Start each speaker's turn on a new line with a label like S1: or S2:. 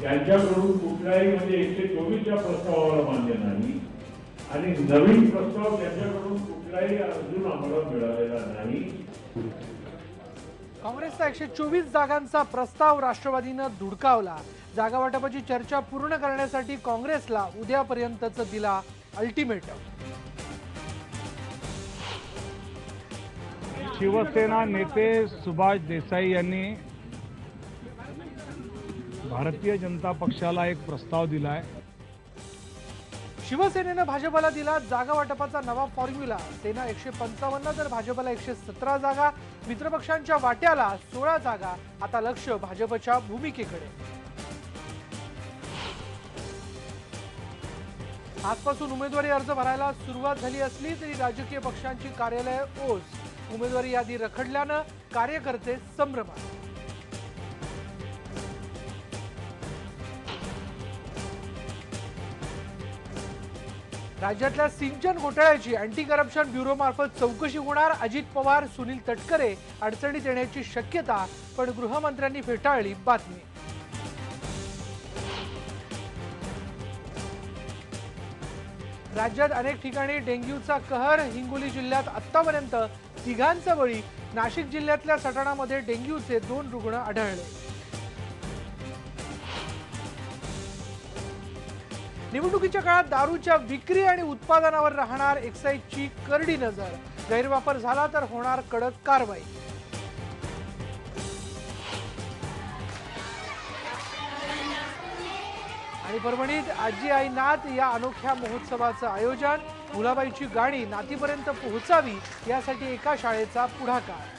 S1: त्यांच्याकडून कुठल्याही म्हणजे 124च्या प्रस्तावाला मान्य नाही आणि नवीन प्रस्ताव त्यांच्याकडून कुठलाही अजून आम्हाला मिळालेला नाही।
S2: काँग्रेसचा 124 जागांचा प्रस्ताव राष्ट्रवादीने धुडकावला। जागा वाटपाची चर्चा पूर्ण करण्यासाठी काँग्रेसला उद्यापर्यंतच दिला अल्टिमेटम।
S3: शिवसेना नेते सुभाष देसाई यांनी भारतीय जनता पक्षाला एक प्रस्ताव दिलाय।
S2: शिवसेनेने भाजपला दिला जागा वाटपाचा नवा फॉर्म्युला। सेना 155 तर भाजपला 117 जागा। मित्रपक्षांच्या वाट्याला 16 जागा। आता लक्ष भाजपच्या भूमिकेकडे। आजपासून उमेदवारी अर्ज भरायला सुरुवात झाली असली तरी राजकीय पक्षांची कार्यालय ओस। उमेदवारी यादी रखडल्याने कार्यकर्ते संभ्रमात। राज्यातल्या सिंचन घोटाळ्याची अँटी करप्शन ब्युरो मार्फत चौकशी होणार। अजित पवार, सुनील तटकरे अडचणीत येण्याची शक्यता, पण गृहमंत्र्यांनी फेटाळली बातमी। राज्यात अनेक ठिकाणी डेंग्यूचा कहर। हिंगोली जिल्ह्यात आतापर्यंत 3 बळी। नाशिक जिल्ह्यातल्या सटाणामध्ये डेंग्यूचे 2 रुग्ण आढळले। निवडणुकीच्या काळात दारूच्या विक्री आणि उत्पादनावर राहणार एक्साईजची करडी नजर। गैरवापर झाला तर होणार कडक कारवाई। आणि परभणीत आजी आई नात या अनोख्या महोत्सवाचं आयोजन। मुलाबाईची गाणी नातीपर्यंत पोहोचावी यासाठी एका शाळेचा पुढाकार।